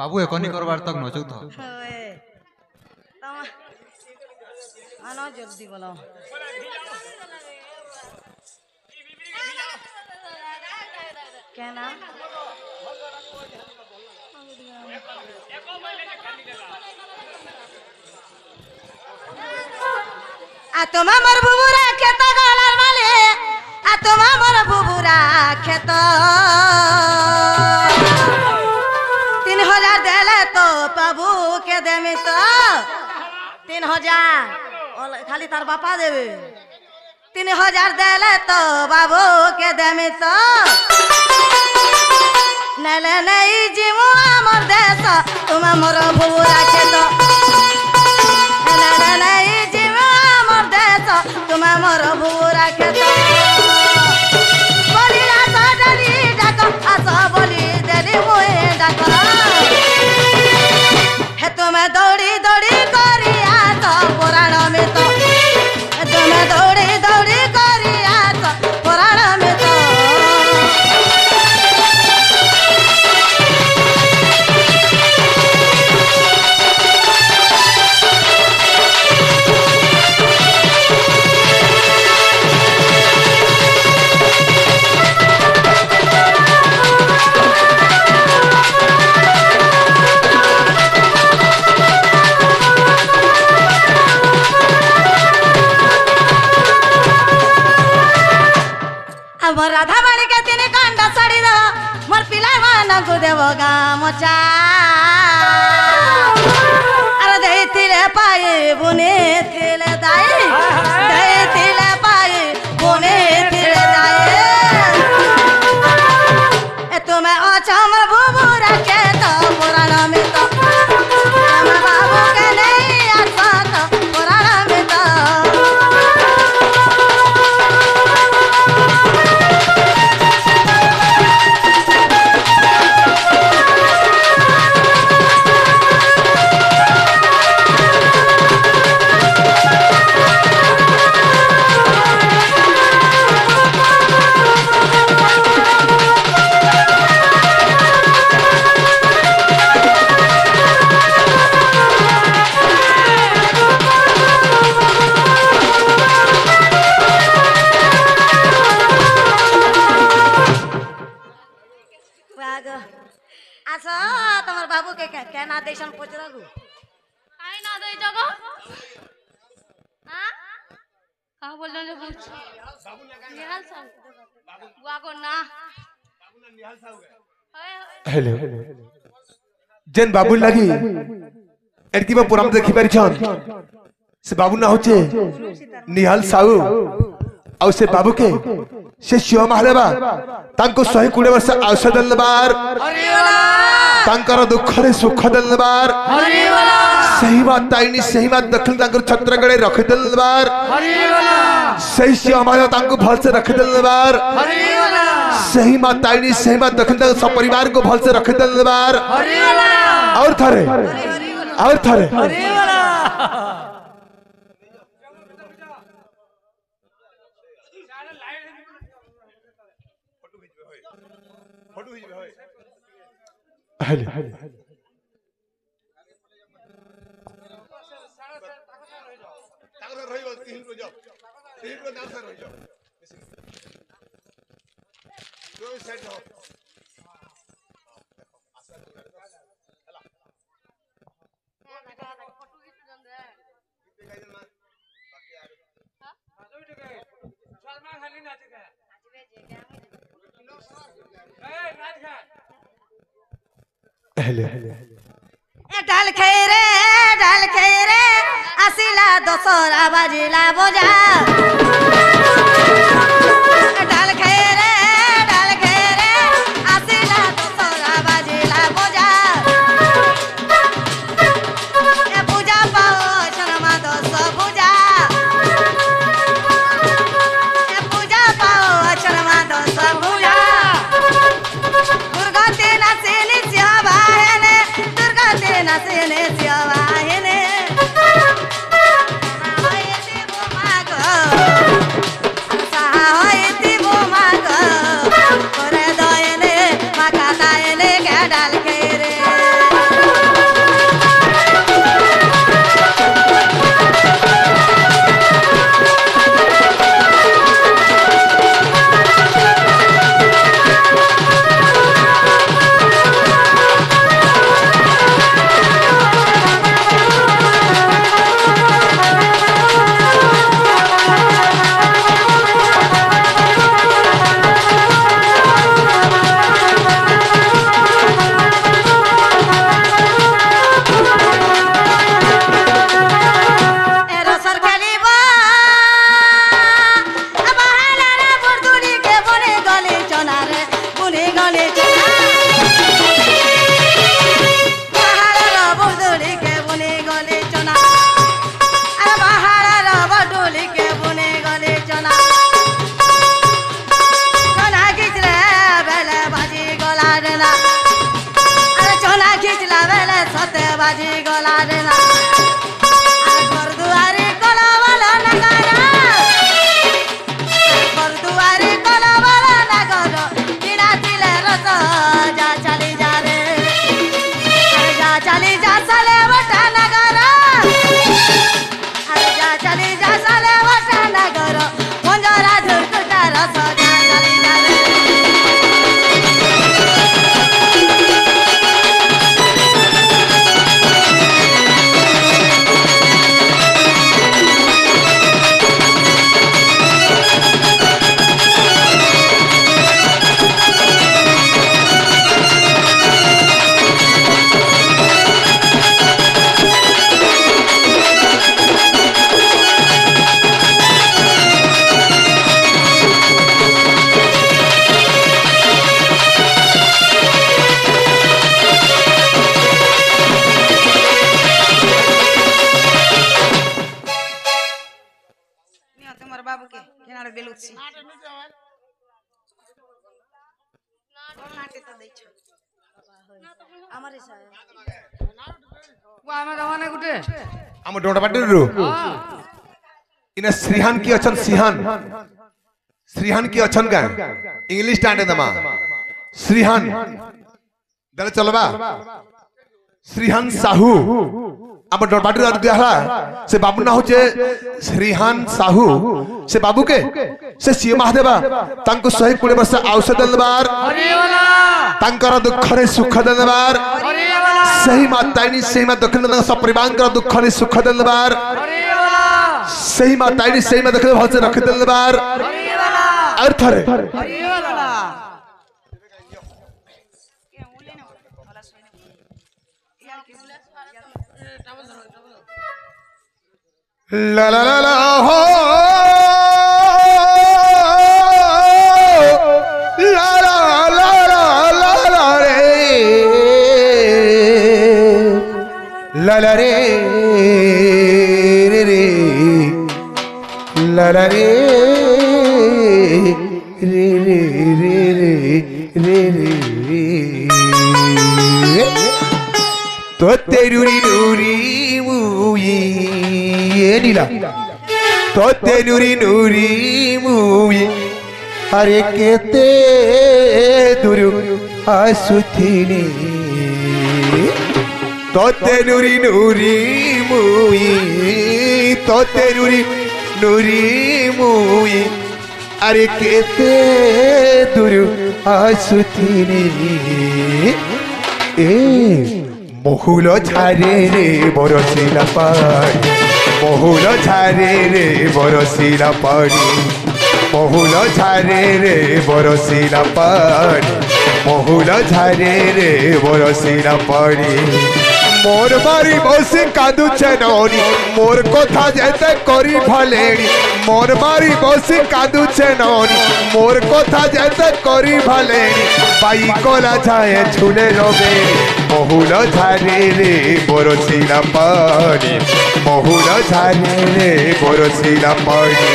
बाबू एकोनी करवार तक नचुक था आना जल्दी बोलो क्या ना आ तुम्हा मोर बुबुरा खेत गलार वाले आ तुम्हा मोर बुबुरा खेत 3000 देले तो बाबू के देमी तो 3000 खाली तार बापा देवे 3000 देले तो बाबू के देमी तो नले नहीं जीवो मोर देश तुम मोर बुबुरा खेत नले नहीं जीवो मोर देश तुम मोर बुबुरा खेत बोली आसा डली डाको आसा बोली देली मुए डाको हे तुम्हें दौड़ी दौड़ी करी आस पुराण में तो तुम्हें दौड़ी दौड़ी करी आस पुराण में तो मोर राधा बाड़ी के तीन कांडा साड़ी दो मोर पिला मान को देवो गामचा अरे देथिले पाए बुने थिले दाई देथिले पाए बुने थिले दाई ए तुम्हें अचम बुबुरा के तो पुराण में तो हम बाबू के नहीं आसा तो पुराण में तो देशन पोचरा गु काई ना दई जगो हां का बोल रहे पूछ बाबू निहाल साहब बाबू आगो ना बाबू ना निहाल साहब हेलो जेन बाबू लागी एरकी बा पुराम देखि पारि छन से बाबू ना होचे निहाल साहू आउ से बाबू के से शिव महादेवा तांको 120 वर्ष औषध दलबार तांकर दुख रे सुख दलबार सही बात ताइनी सही बात दखल तांकर छत्रगड़े रख दलबार सही शिव महादेवा तांको भल से रख दलबार सही बात ताइनी सही बात दखल तांकर सब परिवार को भल से रख दलबार और थारे हेलो डाल खैरे आसिला दशहरा बाजिला बोजा डाल खैरे आसिला दशहरा बाजिला बोजा ए पूजा पाओ शर्मा दस पूजा ए पूजा पाओ शर्मा दस पूजा दुर्गा तेना सेनी सियावा है दुर्गा तेना सेने सियावा है बाजी गला रे ना घर दुआरे कला वाला नगारा घर दुआरे कला वाला नगारा बिना दिले रस जा चली जा रे जा चली जा साले वटा नगारा जा चली जा साले वटा नगारा मंजरा झुरकुटा रस जा चली जा रे बाबू के केनारे बेलुची नाटे तो दै छ আমারে সায় वा हम गवाने गुटे हम डोडा बाटरु इना श्रीहान की अछन श्रीहान की अछन का इंग्लिश स्टैंड दमा श्रीहान दले चलबा श्रीहान साहू हम डोडा बाटरु दिहला से बाबू ना होचे श्रीहान साहू से बाबू के से सी महादेवा तांको 120 वर्ष औषध दलबार तांकर दुख रे सुख दलबार सही माताइनी सही मा दक्षिण तांको सपरिवार दुख रे सुख दलबार सही माताइनी सही मा दक्षिण भल से रख दलबार अर्थ रे ला ला ला ला हो ला ला ला ला ला ला रे ला ला रे रे रे ला ला रे रे रे रे रे रे रे तो तेरुरी नूरी मुई नीला तो तेनुरी नूरी मुई अरे केते दुरु आसुथिनी तो तेनुरी नूरी मुई तो तेनुरी नूरी मुई अरे केते दुरु आसुथिनी ए बहुल झारे रे बरसिला पानी बहुल झारे रे बरसिला पानी बहुल झारे रे बरसिला पानी बहुल झारे रे बरसिला पानी मोर बारी बसी कादुचे नौनी मोर कथा जेते करी भलेनी मोर बारी बसी कादुचे नौनी मोर कथा जेते करी भलेनी बाई कोला जाए छुले रबे बहुल झारे रे बरसिला पानी बहुल झारे रे बरसिला पानी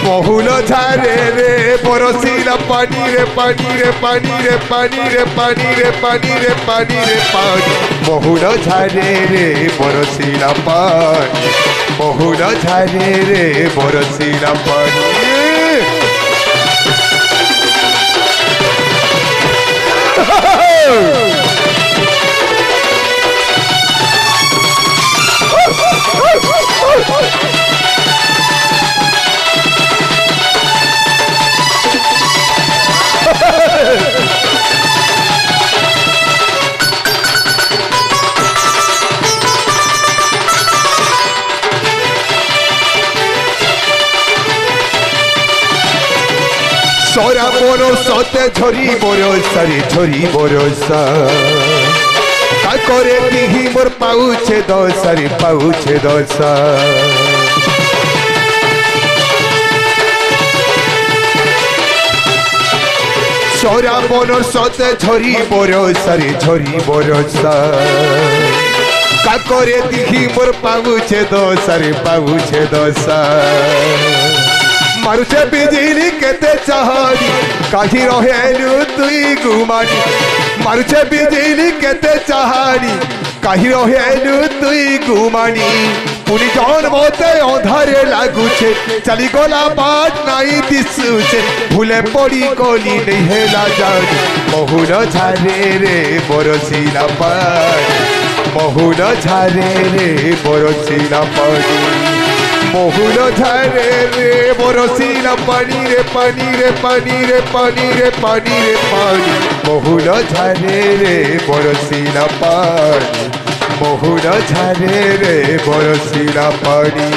बहुल झारे रे बरसिला पानी रे पानी रे पानी रे पानी रे पानी रे पानी रे पानी रे पानी बहुल झारे रे बरसिला पानी बहुल झारे रे बरसिला पानी सोरा बरसते झरी बरसारे झरी बरसा का करे दिही मोर पाउछे दसारे पाउछे दसा सोरा बरसते झरी बरसारे झरी बरसा का करे दिही मोर पाउछे दसारे पाउछे दसा मारुचे बिजली केते चाहनी काठी रहेलु तुई गुमानी मारुचे बिजली केते चाहनी কাহি রহেলু তুই গুমানি পুনি জন্মতে অধারে লাগুছে চালি গলা বাট নাই দিশুছে ভুলে পড়ি গলি নেই হেলা জানি মহুল ঝারে রে বরসিলা পানি মহুল ঝারে রে বরসিলা পানি মহুল ঝারে রে বরসিলা পানি রে পানি রে পানি রে পানি রে পানি রে পানি মহুল ঝারে রে বরসিলা পানি মহুল ঝারে রে বরসিলা পানি